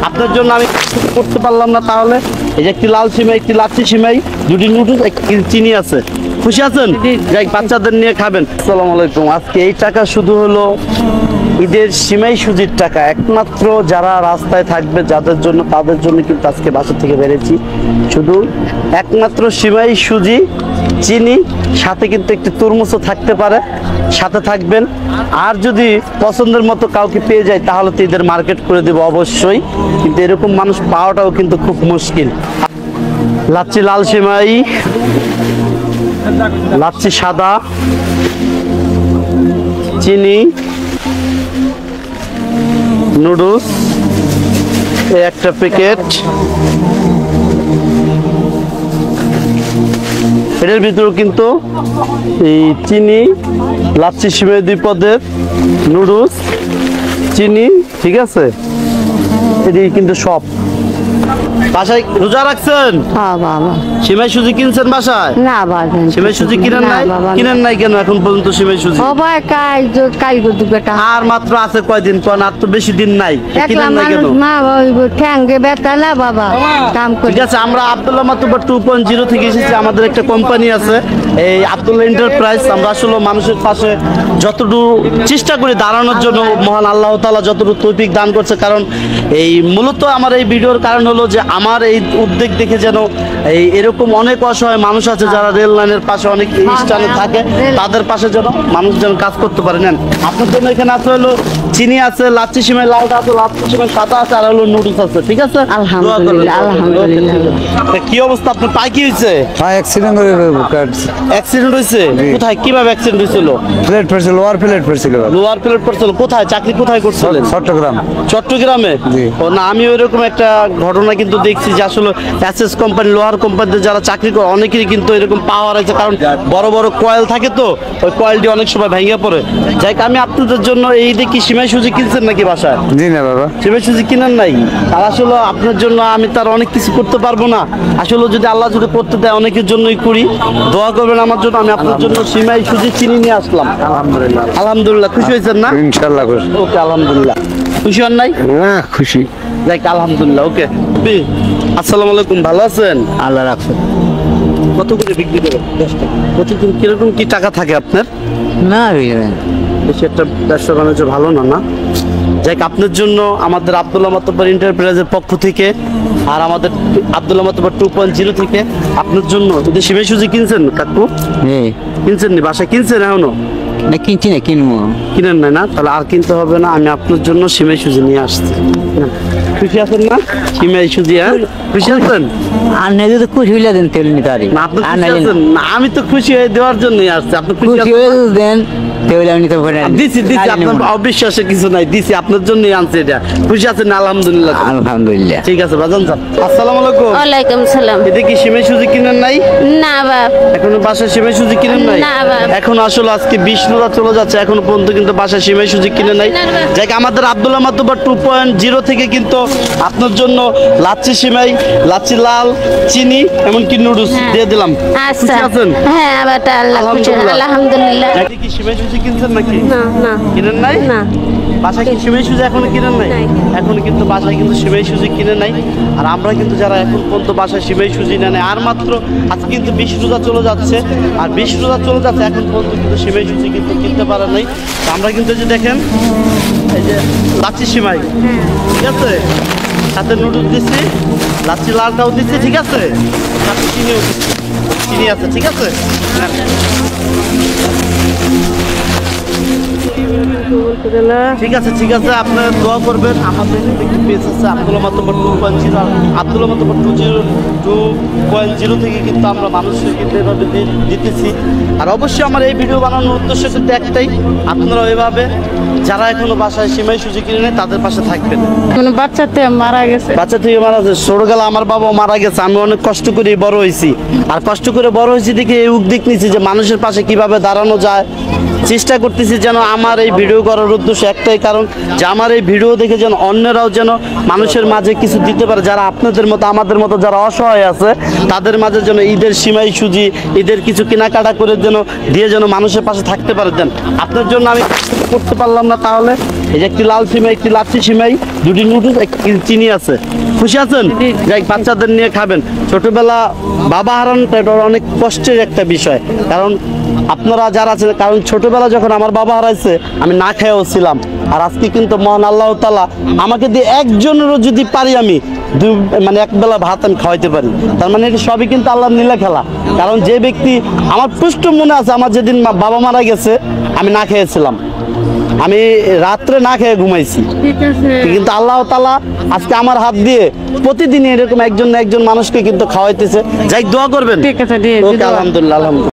আপনার জন্য আমি করতে পারলাম না, তাহলে এই যে একটি লাল সিমাই, একটি লাচ্ছি সিমাই, দুটি নুডলস, একটি চিনি আছে। খুশি আছেন? যাই বাচ্চাদের নিয়ে খাবেন। আসসালামু আলাইকুম। আজকে এই টাকা শুধু হলো ঈদের সিমাই সুজির টাকা। একমাত্র যারা রাস্তায় থাকবে যাদের জন্য, তাদের জন্য কিন্তু আজকে বাসা থেকে বেরিয়েছি। শুধু একমাত্র সিমাই সুজি, চিনি, সাথে কিন্তু একটি তরমুজও থাকতে পারে, সাথে থাকবেন। আর যদি পছন্দের মতো কাউকে পেয়ে যায় তাহলে তো ঈদের মার্কেট করে দেবো অবশ্যই, কিন্তু এরকম মানুষ পাওয়াটাও কিন্তু খুব মুশকিল। লাচ্ছি লাল সিমাই, লাচ্ছি সাদা, চিনি, নুডলস এই একটা প্যাকেট। এটার ভিতরেও কিন্তু এই চিনি, লাচ্ছি সিমাই 2 পদের, নুডলস, চিনি, ঠিক আছে। এটি কিন্তু সব বাসায় রোজা রাখছেন? হ্যাঁ বাবা। সিমাই সুজি কিনছেন বাসায়? না বাবা। সিমাই সুজি কিনেন নাই? কিনেন নাই কেন এখন পর্যন্ত সিমাই সুজি? বাবা কাল দুবেটা আর মাত্র আছে কয়দিন, কোন আর তো বেশি দিন নাই, কিনেন নাই কেন? না বাবা ঠ্যাঙ্গে ব্যথা না বাবা, কাম করে। ঠিক আছে, আমরা আব্দুল্লাহ মাতুব্বর 2.0 থেকে এসেছি। আমাদের একটা কোম্পানি আছে এই আব্দুল্লাহ এন্টারপ্রাইজ। আমরা আসলে মানুষের পাশে যতটুকু চেষ্টা করি দাঁড়ানোর জন্য, মহান আল্লাহ তাআলা যতটুকু তৌফিক দান করছে। কারণ এই মূলত আমার এই ভিডিওর কারণ হলো যে আমার এই উদ্যোগ দেখে যেন এই এরকম অনেক অসহায় মানুষ আছে যারা রেল লাইনের পাশে অনেক স্থানে থাকে, তাদের পাশে যেন মানুষ যেন কাজ করতে পারে। নেন আপনার জন্য এখানে আছে হলো চিনি আছে, লাচ্ছি সিমাই লালটা আছে, লাচ্ছি সিমাই সাদা আছে, আর হলো নুডলস আছে। ঠিক আছে, আলহামদুলিল্লাহ, আলহামদুলিল্লাহ। কি অবস্থা আপনার? পায়ে কি হয়েছে? হ্যাঁ, অ্যাক্সিডেন্ট করে অ্যাক্সিডেন্ট হয়েছে? কোথায়, কিভাবে অ্যাক্সিডেন্ট হয়েছিল? প্লেট পড়ছিল, লোয়ার প্লেট পড়ছিল। লোয়ার প্লেট পড়ছিল। কোথায় চাকরি কোথায় করছিলেন? চট্টগ্রাম। চট্টগ্রামে? জি। ও না, আমি ওইরকম একটা ঘটনা কিন্তু দেখছি যে আসলে এসএস কোম্পানি, লোহার কোম্পানিতে যারা চাকরি করে অনেকেরই কিন্তু এরকম পাওয়ার আছে। কারণ বড় বড় কয়েল থাকে তো, ওই কয়েলটি অনেক সময় ভেঙে পড়ে। যাই আমি আপনাদের জন্য এই দেখি সিমাই সুজি কিনছেন নাকি বাসায়? জি না বাবা, সিমাই সুজি কিনেন নাই? আর আসলে আপনার জন্য আমি তার অনেক কিছু করতে পারবো না। আসলে যদি আল্লাহ যদি করতে দেয় অনেকের জন্যই করি। দোয়া করবেন আমার জন্য। আমি আপনার জন্য সিমাই সুজি চিনি নিয়ে আসলাম। আলহামদুলিল্লাহ। আলহামদুলিল্লাহ। খুশি হয়েছেন না? ইনশাআল্লাহ খুশি। ওকে, আলহামদুলিল্লাহ। খুশি হন নাই? না খুশি। যাক আলহামদুলিল্লাহ। ওকে, আসসালামু আলাইকুম। ভালো আছেন? আল্লাহ রাখছে। কত করে বিক্রি করেন? 10 টাকা। প্রতিদিন কিরকম কি টাকা থাকে আপনার? না বেশি একটা ব্যবসা বাণিজ্য ভালো না, না? যাক আপনার জন্য আমাদের আব্দুল্লাহ মাতুব্বর এন্টারপ্রাইজের পক্ষ থেকে আর আমাদের আব্দুল্লাহ মাতুব্বর 2.0 থেকে আপনার জন্য যদি সিমাই সুজি কিনছেন কাকু? কিনছেন নি? বাসায় কিনছেন এখনো? না কিনছি না, কিনবো। কিনেন নাই না? তাহলে আর কিনতে হবে না। আমি আপনার জন্য সিমাই সুজি নিয়ে আসছি। খুশি আছেন না? সিমাই সুজি, হ্যাঁ খুশি আছেন? আর না যদি খুশি হইলে দেন তেল নিতে পারি না, আপনি খুশি আছেন? না, আমি তো খুশি হয়ে দেওয়ার জন্যই আসছি। আপনি খুশি খুশি আছেন? হয়ে দেন তেল নিতে পারি। দিছি আপনার অবিশ্বাসে কিছু নাই, দিছি আপনার জন্যই আনছি এটা। খুশি আছেন? আলহামদুলিল্লাহ। আলহামদুলিল্লাহ। ঠিক আছে বাজান স্যার। আসসালামু আলাইকুম। ওয়ালাইকুম সালাম। এটা কি সিমাই সুজি কিনেন নাই? না বাপ। এখনো বাসায় সিমাই সুজি কিনেন নাই? না বাপ। এখন আসলে আজকে 20 রোজা চলে যাচ্ছে, এখনো পর্যন্ত কিন্তু বাসায় সিমাই সুজি কিনে নাই। যাক আমাদের আব্দুল্লাহ মাতুব্বর 2.0 থেকে কিন্তু আপনার জন্য লাচ্ছি সিমাই, লাচ্ছি লাল, চিনি, এমনকি নুডলস দিয়ে দিলাম। আচ্ছা। খুশি আছেন? হ্যাঁ আবারটা আল্লাহ খুশি। আলহামদুলিল্লাহ। এটা কি সিমাই সুজি কিনছেন নাকি? না না কিনেন নাই? না। বাসায় কি সিমাই সুজি এখনো কিনেন নাই? নাই। এখনো কিন্তু বাসায় কিন্তু সিমাই সুজি কিনে নাই। আর আমরা কিন্তু যারা এখন পর্যন্ত বাসায় সিমাই সুজি নেয় নাই, আর মাত্র আজকে কিন্তু 20 রোজা চলে যাচ্ছে, আর 20 রোজা চলে যাচ্ছে এখন পর্যন্ত কিন্তু সিমাই সুজি কিন্তু কিনতে পারে নাই। তো আমরা কিন্তু যে দেখেন এই যে লাচ্ছি সিমাই, ঠিক আছে, সাথে নুডলস দিচ্ছি, লাচ্ছি লালটাও দিচ্ছি, ঠিক আছে, সাথে চিনিও দিচ্ছি, চিনি আছে, ঠিক আছে। ঠিক আছে, ঠিক আছে, আপনারা দোয়া করবেন। আমাদের একটি পেজ আছে আব্দুল্লাহ মাতুব্বর 2.0, আব্দুল্লাহ মাতুব্বর 2.0 থেকে কিন্তু আমরা মানুষকে কিন্তু এভাবে দিতেছি। আর অবশ্যই আমার এই ভিডিও বানানোর উদ্দেশ্য কিন্তু একটাই, আপনারা ওইভাবে যারা এখনো বাসায় সিমাই সুজি কিনে নেয় তাদের পাশে থাকবেন। মানে বাচ্চা থেকে মারা গেছে। বাচ্চা থেকে মারা গেছে? ছোটবেলা আমার বাবা মারা গেছে, আমি অনেক কষ্ট করে বড় হয়েছি। আর কষ্ট করে বড় হয়েছি দেখে এই উদ্যোগ নিয়েছি যে মানুষের পাশে কিভাবে দাঁড়ানো যায়। চেষ্টা করতেছি যেন আমার এই ভিডিও করার উদ্দেশ্য একটাই কারণ যে আমার এই ভিডিও দেখে যেন অন্যরাও যেন মানুষের মাঝে কিছু দিতে পারে, যারা আপনাদের মতো আমাদের মতো যারা অসহায় আছে তাদের মাঝে যেন ঈদের সিমাই সুজি, ঈদের কিছু কেনাকাটা করে যেন দিয়ে যেন মানুষের পাশে থাকতে পারে। দেন আপনার জন্য আমি করতে পারলাম না তাহলে এই যে একটি লাল সিমাই, একটি লাচ্ছি সিমাই, দুটি নুডলস, এক কেজি চিনি আছে। খুশি আছেন? যাই বাচ্চাদের নিয়ে খাবেন। ছোটবেলা বাবা হারানোটা এটা অনেক কষ্টের একটা বিষয়, কারণ আপনারা যারা আছেন, কারণ ছোটবেলা যখন আমার বাবা হারাইছে আমি না খেয়েও ছিলাম। আর আজকে কিন্তু মহান আল্লাহ তাআলা আমাকে দিয়ে একজনেরও যদি পারি আমি মানে এক বেলা ভাত আমি খাওয়াইতে পারি, তার মানে এটা সবই কিন্তু আল্লাহর নীলা খেলা। কারণ যে ব্যক্তি আমার পুষ্ট মনে আছে, আমার যেদিন বাবা মারা গেছে আমি না খেয়েছিলাম, আমি রাত্রে না খেয়ে ঘুমাইছি, কিন্তু আল্লাহ তাআলা আজকে আমার হাত দিয়ে প্রতিদিন এরকম একজন না একজন মানুষকে কিন্তু খাওয়াইতেছে। যাই দোয়া করবেন। ঠিক আছে, ওকে, আলহামদুলিল্লাহ, আলহামদুলিল্লাহ।